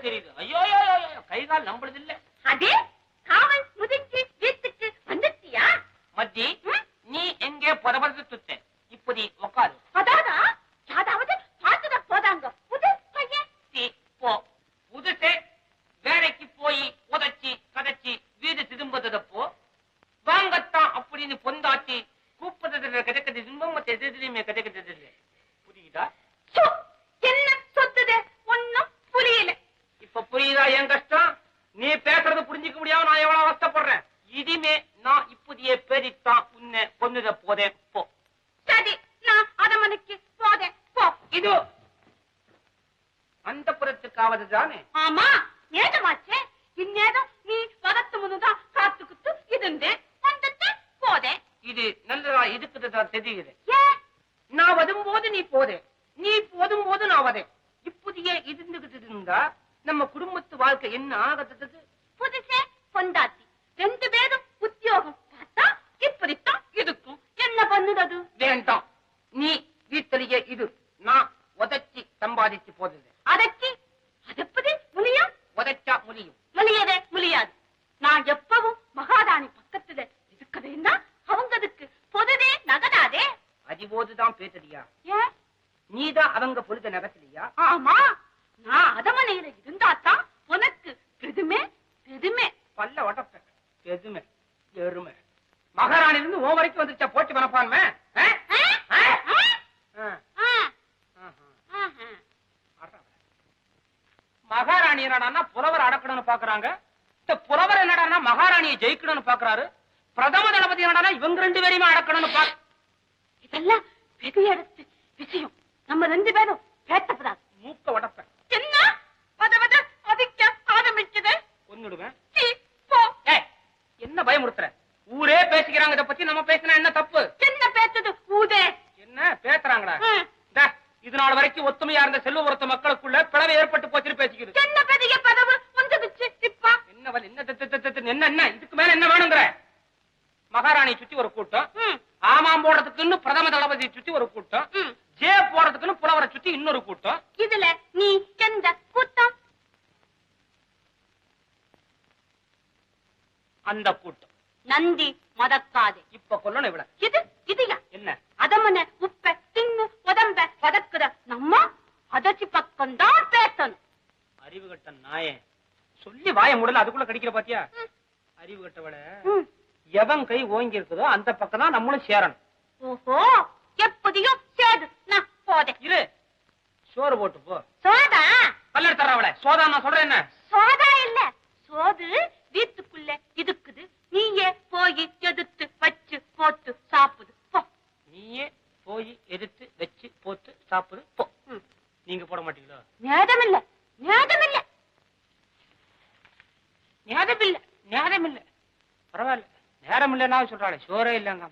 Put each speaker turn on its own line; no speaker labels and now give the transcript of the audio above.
தெரியுது. ஐயோ கை கால் நம்புறது இல்ல.
அதே காவல் முதிஞ்சு வீட்டுக்கு வந்துட்டியா?
மத்தி நீ எங்கே புறப்பட்டு சுத்த? இப்படி உக்காரு.
அதாதா யாராவது பார்த்துட போதாங்க. புது பையன்
போ. புதுசே வேலைக்கு போய் உதச்சி கதைச்சி வீடு திரும்புறதப்போ வாங்கத்தான் அப்படின்னு பொந்தாச்சி கூப்பிடுறதுல கிடைக்கிறது சிம்பம் எதிரியுமே கிடைக்கிறது. புரியுதா?
என்ன சொத்துது ஒன்னும் புரியல.
இப்ப புரியுதா என் கஷ்டம்? நீ பேசுறது புரிஞ்சுக்க முடியாம நான் எவ்வளவு அவஸ்தப்படுறேன். இனிமே நான் இப்படியே பேரித்தான் உன்னை கொன்னுட போதேன். போ.
சரி, நான் அரமனைக்கு போதேன். போ.
இது அந்த புறத்துக்காவது தானே?
ஆமா, நேரமாச்சே. இந்நேரம் நீ வரத்து முன்னுதான் காத்துக்கிட்டு இருந்தேன். வந்துட்டு போதேன்.
இது நல்லதா இருக்குதுதான் தெரியுது. நான் வரும்போது நீ போதே, நீ போதும் போது நான் வரேன். இப்படியே இருந்துகிட்டு இருந்தா நம்ம குடும்பத்து வாழ்க்கை என்ன ஆகத்துக்கு?
புதுசே பொண்டாட்டி 2 பேரும் உத்தியோகம் பார்த்தா இப்படித்தான் இருக்கும். என்ன பண்ணுறது?
வேண்டாம், நீ வீட்டிலேயே இது. நான் உதச்சி சம்பாதிச்சு போதுது.
அதற்கு அதப்படி முடியும்?
உதச்சா முடியும்.
முடியவே முடியாது. நான் எப்பவும் மகாராணி பக்கத்துல இருக்க வேண்டாம். அவங்களுக்கு பொதுவே நகராதே.
அதிபோதுதான் பேசுறியா?
ஏன்?
நீதான் அவங்க பொழுத நகத்திலியா?
ஆமா, நான் அதமனையில இருந்தாத்தான் உனக்கு பெருமை. பெருமை
பல்ல உடப்ப பெருமை எருமை. மகாராணி இருந்து ஓ வரைக்கும் வந்துச்சா போட்டு மனப்பான்மை? மகாராணி என்னடான்னா புலவர் அடக்கணும்னு பாக்குறாங்க. இந்த புலவர் என்னடான்னா மகாராணியை ஜெயிக்கணும்னு பாக்குறாரு. பிரதம தளபதி என்னடான்னா இவங்க 2 பேரையுமே அடக்கணும்னு பாக்கு.
இதெல்லாம் பெரிய இடத்து விஷயம். நம்ம 2 பேரும் பேசப்படாது.
மூக்க உடப்ப
என்ன பதவத அதிக்க ஆரம்பிக்குது.
கொன்னுடுவேன். என்ன பயமுறுத்துற? ஊரே பேசிக்கிறாங்க. இதை பத்தி நம்ம பேசினா என்ன தப்பு?
என்ன பேசுது ஊதே?
என்ன பேசுறாங்களா? இது நாள் வரைக்கும் ஒத்துமையா இருந்த செல்வபுரத்து மக்களுக்குள்ள பிளவு ஏற்பட்டு போச்சுன்னு பேசிக்குது.
என்ன பெரிய பதவு வந்துடுச்சு இப்ப?
என்ன என்ன இதுக்கு மேல என்ன வேணுங்கிற? மகாராணி சுத்தி ஒரு கூட்டம், ஆமாம் போடுறதுக்குன்னு பிரதம தளபதி சுத்தி ஒரு கூட்டம், ஜே போடுறதுக்குன்னு புலவரை சுத்தி இன்னொரு கூட்டம்.
இதுல நீ எந்த கூட்டம்?
அந்த கூட்டம்.
நந்தி மதக்காதே.
இப்ப கொல்லணும் இவள.
இதுயா
என்ன?
அதமன உப்ப தின்னு உடம்ப வதக்குற நம்ம அதச்சி பக்கம் தான் பேசணும்.
அறிவு கட்ட நாயே, சொல்லி வாய முடியல அதுக்குள்ள கடிக்கிற பாத்தியா? அறிவு கட்டவள, எவன் கை ஓங்கி இருக்குதோ அந்த பக்கம் தான் நம்மளும் சேரணும்.
ஓஹோ, எப்படியும் சேது. நான் போதேன்.
இரு, சோறு போட்டு போ.
சோதா?
கல்லர் தர்றவள சோதா. நான் சொல்றேன் என்ன?
சோதா இல்ல, சோது வீட்டுக்குள்ள இருக்குது. நீயே போய் எடுத்து வச்சு போட்டு சாப்பிடு. போ.
நீயே போய் எடுத்து வச்சு போட்டு சாப்பிடு. போ. நீங்க போட மாட்டீங்களோ?
நேரமில்ல, நேரமில்ல,
நேரமில்ல, நேரமில்ல. பரவாயில்ல, நேரம் இல்லைன்னா சொல்றாளே. சோறே இல்லங்க.